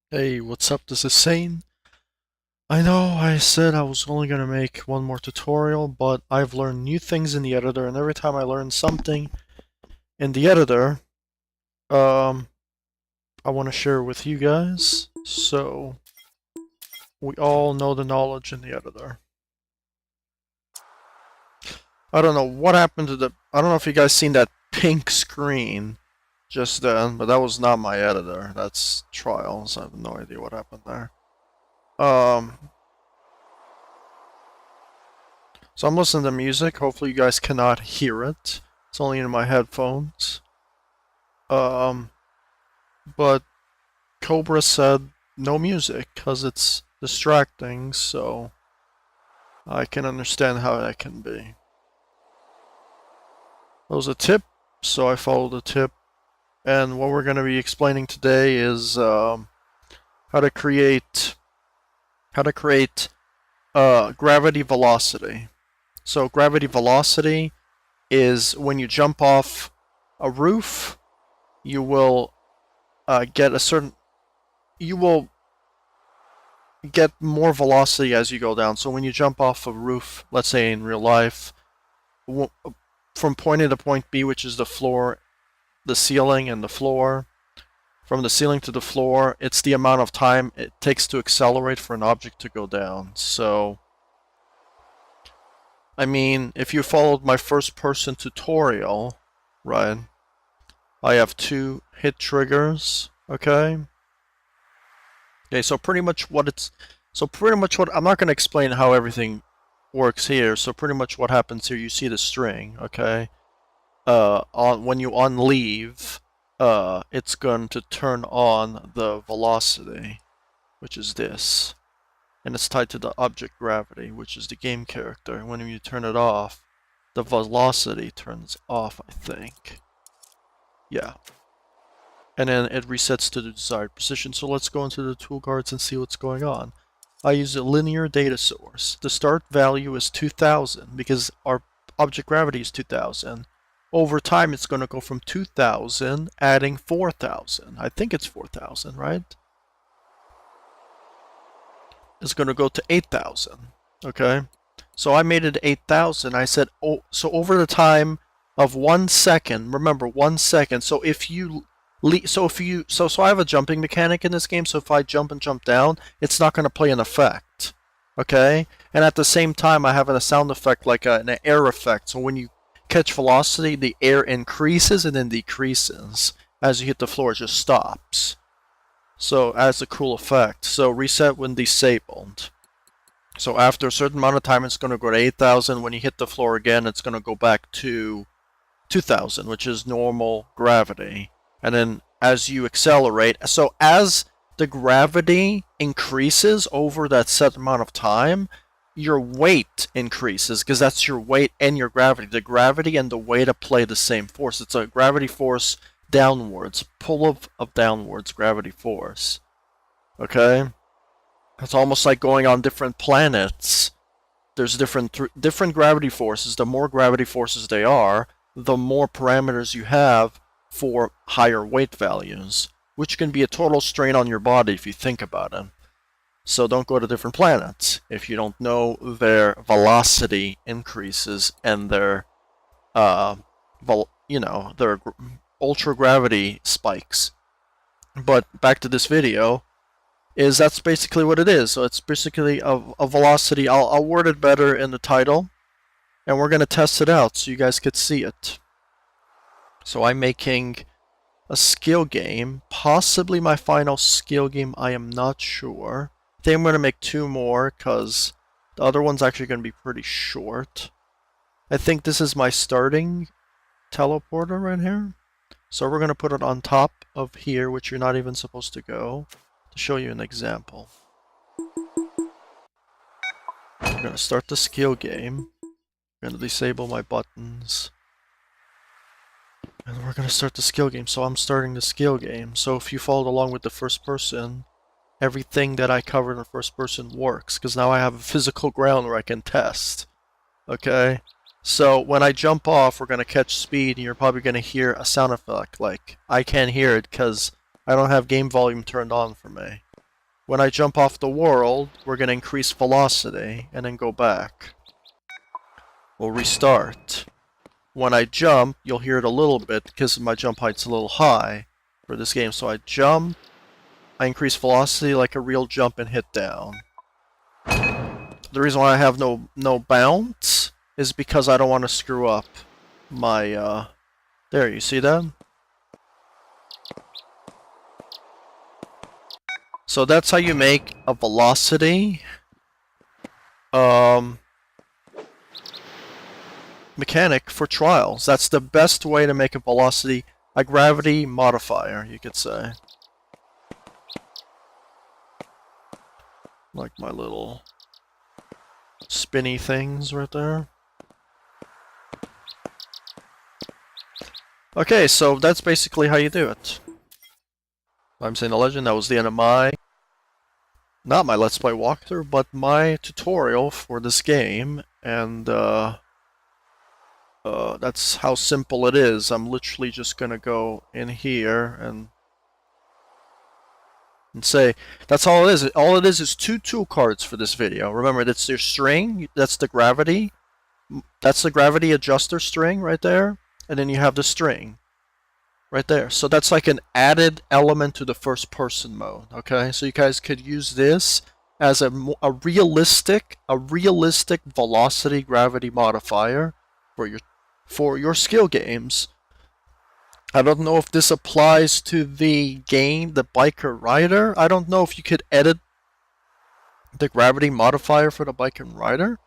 Hey, what's up? This is Sane. I know I said I was only gonna make one more tutorial, but I've learned new things in the editor, and every time I learn something in the editor, um, I want to share with you guys, so we all know the knowledge in the editor. I don't know what happened to I don't know if you guys seen that pink screen just then, but that was not my editor. That's Trials. I have no idea what happened there. Um, So I'm listening to music. Hopefully you guys cannot hear it. It's only in my headphones. Um, but Cobra said no music because it's distracting, so I can understand how that can be. That was a tip, so I followed the tip. And what we're going to be explaining today is how to create gravity velocity. So gravity velocity is when you jump off a roof, you will get a certain you will get more velocity as you go down. So when you jump off a roof, let's say in real life, from point A to point B, which is the floor, the ceiling, and the floor, from the ceiling to the floor, it's the amount of time it takes to accelerate for an object to go down. So, I mean, if you followed my first person tutorial, right, I have two hit triggers, okay? Okay, so pretty much what I'm not going to explain how everything works here. So pretty much what happens here, you see the string, okay? When you unleave, it's going to turn on the velocity, which is this. And it's tied to the object gravity, which is the game character. When you turn it off, the velocity turns off, I think. Yeah. And then it resets to the desired position. So let's go into the toolcards and see what's going on. I use a linear data source. The start value is 2000 because our object gravity is 2000. Over time, it's going to go from 2000, adding 4000. I think it's 4000, right? It's going to go to 8000. Okay? So I made it 8000. I said, oh, so over the time of 1 second, remember 1 second. So if you so I have a jumping mechanic in this game, so if I jump and jump down, it's not going to play an effect. Okay? And at the same time, I have a sound effect like an air effect. So when you catch velocity, the air increases and then decreases. As you hit the floor, it just stops. So as a cool effect. So reset when disabled. So after a certain amount of time, it's going to go to 8000. When you hit the floor again, it's going to go back to 2000, which is normal gravity. And then as you accelerate, so as the gravity increases over that set amount of time, your weight increases because that's your weight and your gravity. The gravity and the weight apply the same force. It's a gravity force downwards, pull of downwards gravity force. Okay? It's almost like going on different planets. There's different gravity forces. The more gravity forces they are, the more parameters you have for higher weight values, which can be a total strain on your body if you think about it. So don't go to different planets if you don't know their velocity increases and their, their ultra gravity spikes. But back to this video, that's basically what it is. So it's basically a velocity. I'll word it better in the title, and we're going to test it out so you guys could see it. So I'm making a skill game, possibly my final skill game, I am not sure. I think I'm going to make two more because the other one's actually going to be pretty short. I think this is my starting teleporter right here. So we're going to put it on top of here, which you're not even supposed to go, to show you an example. We're going to start the skill game. I'm going to disable my buttons. And we're going to start the skill game. So I'm starting the skill game. So if you followed along with the first person, everything that I covered in the first person works. Because now I have a physical ground where I can test. Okay? So when I jump off, we're going to catch speed. And you're probably going to hear a sound effect. Like, I can't hear it because I don't have game volume turned on for me. when I jump off the world, we're going to increase velocity and then go back. We'll restart. When I jump, you'll hear it a little bit because my jump height's a little high for this game. So I jump, I increase velocity like a real jump and hit down. The reason why I have no bounce is because I don't want to screw up my, there, you see that? So that's how you make a velocity mechanic for trials. That's the best way to make a velocity, a gravity modifier, you could say. Like my little spinny things right there. Okay, so that's basically how you do it. I'm saying the legend, that was the end of my, not my Let's Play walkthrough, but my tutorial for this game, and that's how simple it is. I'm literally just gonna go in here and say, that's all it is. All it is two tool cards for this video. Remember, that's your string, that's the gravity adjuster string right there, and then you have the string right there. So that's like an added element to the first person mode, okay? So you guys could use this as a realistic velocity gravity modifier for your skill games. I don't know if this applies to the game, the Biker Rider. I don't know if you could edit the gravity modifier for the Biker Rider.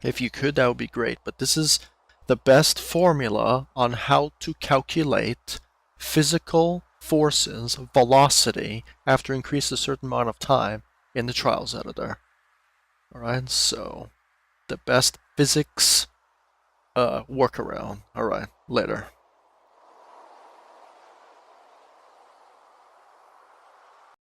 If you could, that would be great. But this is the best formula on how to calculate physical forces, velocity, after increase a certain amount of time in the Trials editor. Alright, so the best physics workaround. Alright, later.